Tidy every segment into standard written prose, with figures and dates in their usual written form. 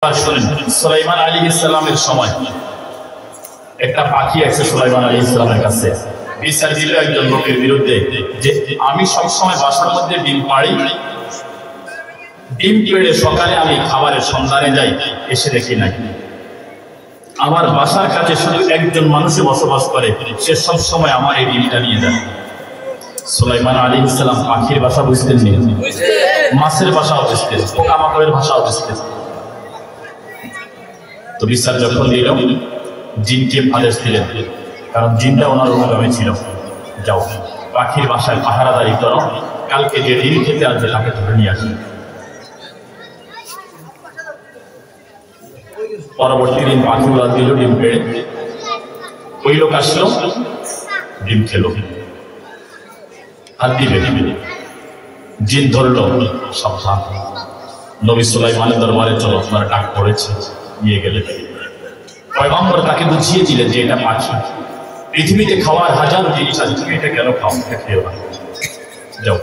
সুলাইমান আলাইহিস সালামের সময় একটা পাখি আছে সুলাইমান আলাইহিস সালামের কাছে বিচার দিল একজন লোকের বিরুদ্ধে যে আমি সব সময় বাসার মধ্যে ডিম পাড়ি, ডিম পেড়ে সকালে আমি খাবারের সন্ধানে যাই, এসে দেখি নাই আমার বাসার কাছে শুধু একজন মানুষে বসবাস করে, সে সব সময় আমার এই ডিমটা নিয়ে যায়। সুলাইমান আলাইহিস সালাম পাখির ভাষা বুঝতেন না, মাছের ভাষাও বুঝতেন, পোকামাকড়ের ভাষাও বুঝতেন। তো বিচার যখন দিল, জিনকে আদেশ দিলেন, কারণ জিনটা ওনার অনুগামী ছিল, যাও পাখির বাসায় পাহারাদারি করো, কালকে যে ডিম খেতে আসবে তাকে ধরে নিয়ে আসবে। পরবর্তী দিন পাখি উড়াল দিল ডিম পেড়ে, ওই লোক আসলো, ডিম খেলো, আর দিবে জিন ধরলো, সাবধান নবী সুলাইমানের দরবারে চলো, তোমার ডাক পড়েছে। নিয়ে গেলে পয়গম্বর তাকে বুঝিয়ে দিলেন যে এটা পাখি, পৃথিবীতে খাওয়ার হাজার জিনিস আছে, তুমি এটা কেন খাও, এটা খেও না, যাও।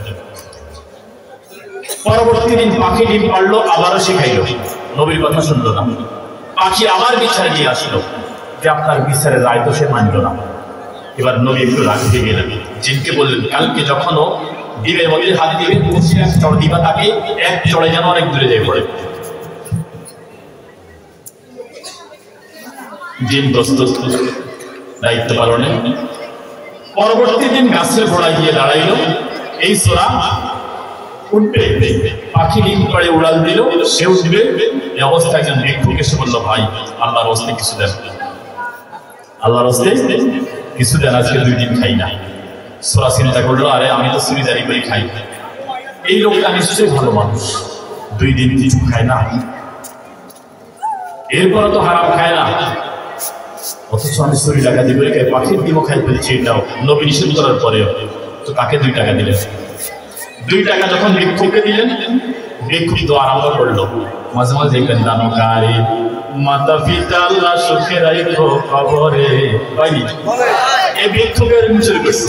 পরবর্তী দিন পাখি ডিম পারলো, আবারও শিখাইল, নবীর কথা শুনলো না, পাখি আবার বিচারে নিয়ে আসলো, যে আপনার বিচারে রায় তো সে মানল না। এবার নবী একটু রাগ দিয়ে গেলেন, জিনকে বললেন কালকে যখন ও ডিমের মধ্যে হাত দিবে, এক চড় দিবা তাকে, এক চড়ে যেন অনেক দূরে যেয়ে পড়ে। জিন প্রস্তুত দায়িত্ব পালনে। পরবর্তী দিন গাছের গোড়ায় গিয়ে দাঁড়াইল, এই সোরা উঠবে, পাখি ডিম করে উড়াল দিল, সেও দিবে। এই অবস্থায় একজন ভিক্ষুক এসে বলল, ভাই আল্লাহর হস্তে কিছু দেন, আল্লাহর হস্তে কিছু দেন, আজকে 2 দিন খাই না। সোরা চিন্তা করলো, আরে আমি তো চুরিদারি করে খাই, এই লোকটা নিশ্চয়ই ভালো মানুষ, 2 দিন কিছু খায় না, এরপরে তো হারাম খায় না, অথচ আমি চুরি ডাকাতি করে খাই, পাখির ডিমও খাই ফেলছি, এটাও নবী নিষেধ করার পরেও। তো তাকে 2 টাকা দিলেন। 2 টাকা যখন ভিক্ষুককে দিলেন, ভিক্ষুক তো আরম্ভ করলো, মাঝে মাঝে দেখলেন দানকারী মাতা পিতা আল্লাহ সুখে রাখো কবরে, হয়নি? এই ভিক্ষুকের শুরু করছে।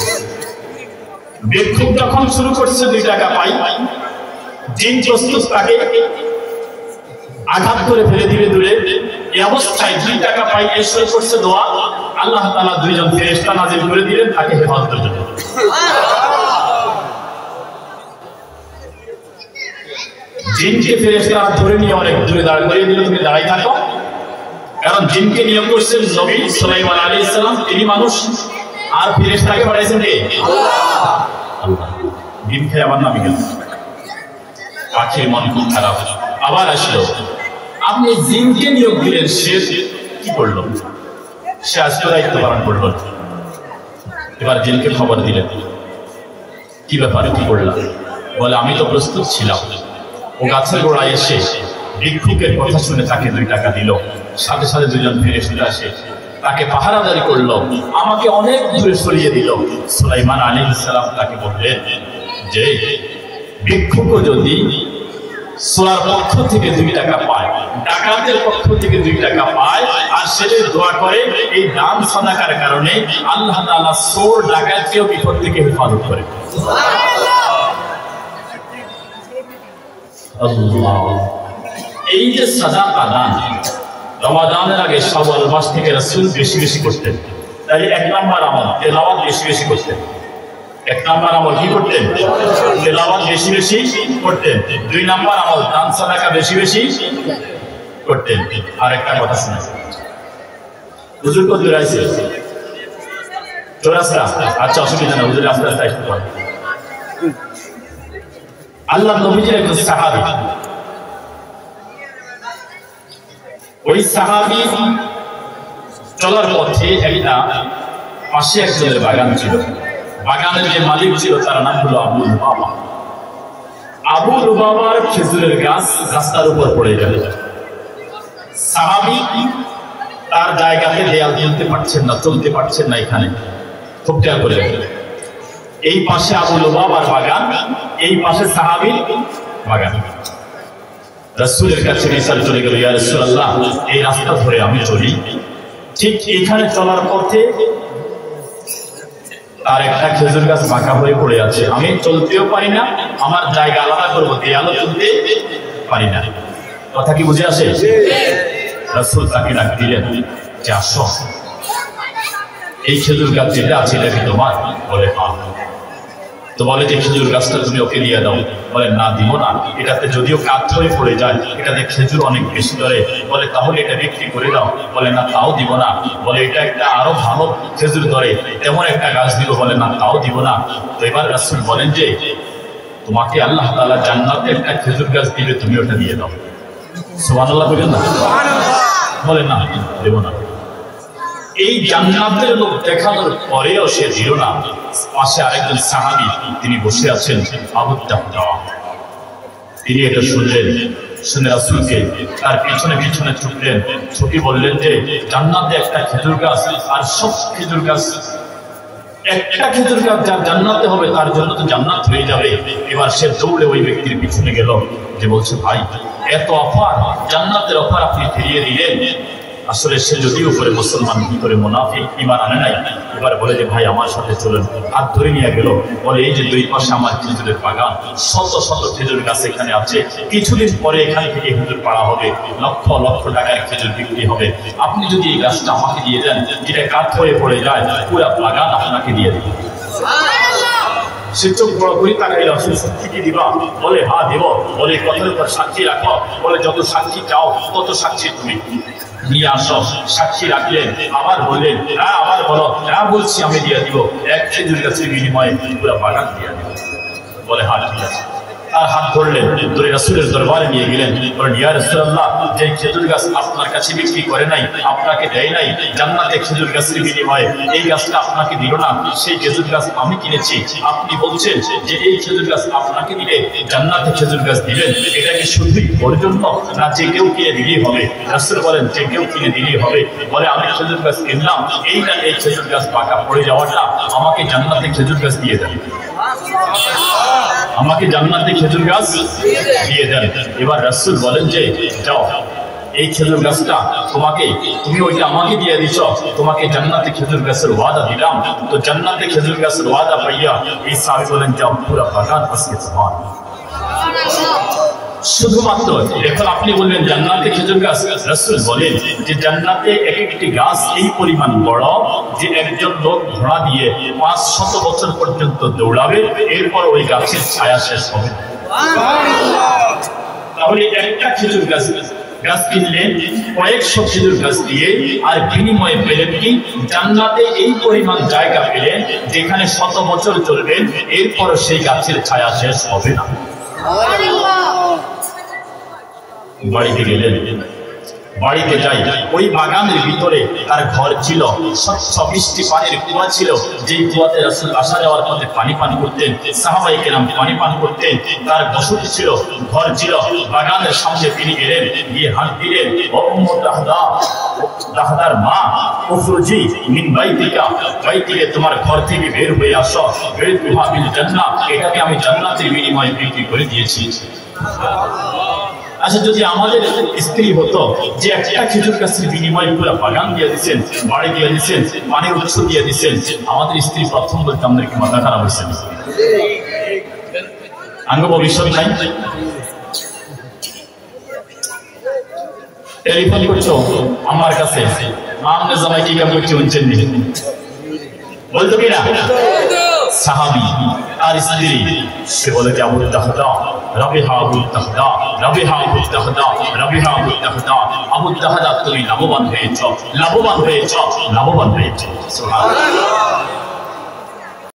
ভিক্ষুক যখন শুরু করছে 2 টাকা পাই, জিন প্রস্তুত তাকে আঘাত করে ফেলে দিবে দূরে। এই অবস্থায় 2 টাকা পাই শুরু করছে দোয়া, আল্লাহ তাআলা 2 জন ফেরেশতা নাযিল করে দিলেন তাকে হেফাজতের জন্য। জিনকে ফেরেশতারা ধরে নিয়ে অনেক দূরে দাঁড় করিয়ে দিল, তুমি দাঁড়াই থাকো, কারণ জিনকে নিয়োগ করছেন নবী সুলাইমান আলাইহিস সালাম, তিনি মানুষ, আর ফেরেশতাকে পাঠাইছেন কে? আল্লাহ। আল্লাহ জিন খেয়ে আবার নামে গেল, পাখির মন খুব খারাপ, আবার আসলো, আপনি জিনকে নিয়োগ দিলেন, সে কি করলো? সে আজকে দায়িত্ব পালন করলো। এবার জিনকে খবর দিলেন, কি ব্যাপারে, কি করলাম? বলে আমি তো প্রস্তুত ছিলাম। ও গাছের গোড়ায় এসে ভিক্ষুকের কথা শুনে তাকে 2 টাকা দিল, সাথে সাথে 2 জন ফেরেশতা আসে তাকে পাহারাদারি করলো, আমাকে অনেক দূরে সরিয়ে দিল। সুলাইমান আলাইহিস সালাম তাকে বললেন যে ভিক্ষুকও যদি সোলার পক্ষ থেকে 2 টাকা পায়, ডাকাতের পক্ষ থেকে 2 টাকা পায়, আর সে দোয়া করে, এই দান সাদাকার কারণে আল্লাহ তাআলা চোর ডাকাতকেও বিপদ থেকে হেফাজত করে। আল্লাহ, এই যে সাদাকা দান, রমাদানের আগে শাওয়াল মাস থেকে রাসূল বেশি বেশি করতেন। তাই 1 নাম্বার আমল তেলাওয়াত বেশি বেশি করতেন। 1 নাম্বার আমল কি করতেন? তেলাওয়াত বেশি বেশি করতেন। 2 নাম্বার আমল দান সাদাকা বেশি বেশি করতেন। আর একটা কথা শুনে, হুজুর কত দূর আছে? চৌরাস্তা? আচ্ছা, অসুবিধা না, হুজুর আস্তে আস্তে আসতে পারেন। আল্লাহ নবীজির একজন সাহাবী, ওই সাহাবী চলার পথে একটা পাশে একজনের বাগান ছিল, বাগানের যে মালিক ছিল তার নাম হলো আবু লুবাবা। আবু লুবাবার খেজুরের গাছ রাস্তার উপর পড়ে গেল, সাহাবী তার জায়গাতে দেয়াল তুলতে পারছেন না, চলতে পারছেন না, এখানে খুব খেয়াল করে এই পাশে আবু লুবাবার বাগান, এই পাশে সাহাবীর বাগান। রাসূলের কাছে মিসাল চলে গেল, ইয়া রাসূলুল্লাহ এই রাস্তা ধরে আমি চলি, ঠিক এখানে চলার পথে তার একটা খেজুর গাছ বাঁকা হয়ে পড়ে আছে, আমি চলতেও পারি না, আমার জায়গা আলাদা করবো, দেয়ালও তুলতে পারি না। কথা কি বুঝে আসে? রাসূল তাকে ডাক দিলেন যে আসো, এই খেজুর গাছ যেটা আছে এটা কি তোমার? বলে হ্যাঁ। তো বলে যে খেজুর গাছটা তুমি ওকে দিয়ে দাও। বলে না, দিব না, এটাতে যদিও কাঠ হয়ে পড়ে যায়, এটাতে খেজুর অনেক বেশি ধরে। বলে তাহলে এটা বিক্রি করে দাও। বলে না, তাও দিব না। বলে এটা একটা আরো ভালো খেজুর ধরে তেমন একটা গাছ দিব। বলে না, তাও দিব না। তো এবার রাসূল বলেন যে তোমাকে আল্লাহ তাআলা জান্নাতে একটা খেজুর গাছ দিলে তুমি ওটা দিয়ে দাও। সুবহানাল্লাহ বলেন না? বলে না, দেব না। এই জান্নাতের লোক দেখানোর পরেও সে দিল না। পাশে আরেকজন সাহাবী তিনি বসে আছেন, আবু দাহদা। তিনি এটা শুনলেন, শুনে রাসূলকে তার পিছনে পিছনে ছুটলেন, ছুটি বললেন যে জান্নাতে একটা খেজুর গাছ, আর সব খেজুর গাছ, একটা খেজুর গাছ যার জান্নাতে হবে তার জন্য তো জান্নাত হয়ে যাবে। এবার সে দৌড়ে ওই ব্যক্তির পিছনে গেল, যে বলছে ভাই এত অফার, জান্নাতের অফার আপনি ফিরিয়ে দিলেন। আসলে সে যদিও উপরে মুসলমান, ভিতরে মুনাফিক, ঈমান আনে নাই। এবার বলে যে ভাই আমার সাথে চলেন। হাত ধরে নিয়ে গেল। বলে এই যে দুই পাশে আমার খেজুরের বাগান, শত শত খেজুর গাছ এখানে আছে, কিছুদিন পরে এখান থেকে খেজুর পাড়া হবে, লক্ষ লক্ষ টাকার খেজুর বিক্রি হবে। আপনি যদি এই গাছটা আমাকে দিয়ে দেন, যেটা কাঠ হয়ে পড়ে যায়, পুরা বাগান আপনাকে দিয়ে দেব। সে চোখ বড় করে তাকাইল, সত্যি কি দিবা? বলে হ্যাঁ দেব। বলে কথার উপর সাক্ষী রাখো। বলে যত সাক্ষী চাও তত সাক্ষী তুমি নিয়ে আসো। সাক্ষী রাখলেন, আবার বললেন হ্যাঁ, আবার বলো হ্যাঁ বলছি আমি দিয়ে দিব। এক খেজুর গাছের বিনিময়ে পুরো বাগান দিয়ে দিব। বলে হ্যাঁ ঠিক আছে। তার হাত ধরলেন, ধরে রাসূলের দরবারে নিয়ে গেলেন। বলেন ইয়া রাসূলুল্লাহ, যে খেজুর গাছ আপনার কাছে বিক্রি করে নাই, আপনাকে দেয় নাই জান্নাতে খেজুর গাছের বিনিময়ে, এই গাছটা আপনাকে দিল না, সেই খেজুর গাছ আমি কিনেছি। আপনি বলছেন যে এই খেজুর গাছ আপনাকে দিলে জান্নাতে খেজুর গাছ দিবেন, এটা কি শুধুই ওর জন্য, না যে কেউ কিনে দিলেই হবে? রাসূল বলেন যে কেউ কিনে দিলেই হবে। বলে আমি খেজুর গাছ কিনলাম, এই না এই খেজুর গাছ পাকা পড়ে যাওয়াটা, আমাকে জান্নাতে খেজুর গাছ দিয়ে দেন, আমাকে জান্নাতে খেজুর গাছ দিয়ে দেন। এবার রাসূল বলেন যে যাও, এই খেজুর গাছটা তোমাকে, তুমি ওইটা আমাকে দিয়ে দিছ, তোমাকে জান্নাতে খেজুর গাছের ওয়াদা দিলাম। তো জান্নাতে খেজুর গাছের ওয়াদা পাইয়া এই সাহাবী বলেন যাও, পুরো বাগান আজকে তোমার। শুধুমাত্র এখন আপনি বলবেন জান্নাতে খেজুর গাছ, রাসূল বলেন যে জান্নাতে এক একটি গাছ এই পরিমাণ বড় যে একজন লোক ঘোড়া দিয়ে 500 বছর পর্যন্ত দৌড়াবে, এরপর ওই গাছের ছায়া শেষ হবে। তাহলে একটা খেজুর গাছ কিনলেন কয়েকশো খেজুর গাছ দিয়ে, আর বিনিময়ে পেলেন কি? জান্নাতে এই পরিমাণ জায়গা পেলেন যেখানে 100 বছর চলবেন, এরপর সেই গাছের ছায়া শেষ হবে না। বাড়িতে গেলেন, বাড়িতে যাই, ওই বাগানের ভিতরে তার ঘর ছিল, স্বচ্ছ মিষ্টি পানির কুয়া ছিল, যেই কুয়াতে রাসূল আসা যাওয়ার পথে পানি পান করতেন, সাহাবায়ে কেরাম পানি পান করতেন। তার বসতি ছিল, ঘর ছিল। বাগানের সামনে তিনি গেলেন, গিয়ে হাত দিলেন, ও উম্মু দাহদা, দাহদার মা, উখরুজি মিন বাইতিকা, বাইতিকে তোমার ঘর থেকে বের হয়ে আসো, বের তুহা বিল জান্নাহ, এটাকে আমি জান্নাতের বিনিময়ে বিক্রি করে দিয়েছি। আচ্ছা, যদি আমাদের স্ত্রী হতো যে একটা খেজুর গাছের বিনিময়ে পুরো বাগান দিয়ে দিচ্ছেন, বাড়ি দিয়ে দিচ্ছেন, পানির উৎস দিয়ে দিচ্ছেন, আমাদের স্ত্রী প্রথম বলতে আমাদের কি মাথা খারাপ হয়েছে? আঙ্গ ভবিষ্যৎ নাই। টেলিফোন করছো আমার কাছে, আমনে জামাই কি কাম করছে শুনছেন নি? বলতো কিনা? সাহাবী আর স্ত্রী, সে বলে যে আবু দাহদা, রাবিহা আবু দাহদা, রাবিহা আবু দাহদা, রাবিহা আবু দাহদা, আবু দাহদা তুমি লাভবান হয়েছ, লাভবান হয়েছ, লাভবান হয়েছ। সুবহানাল্লাহ।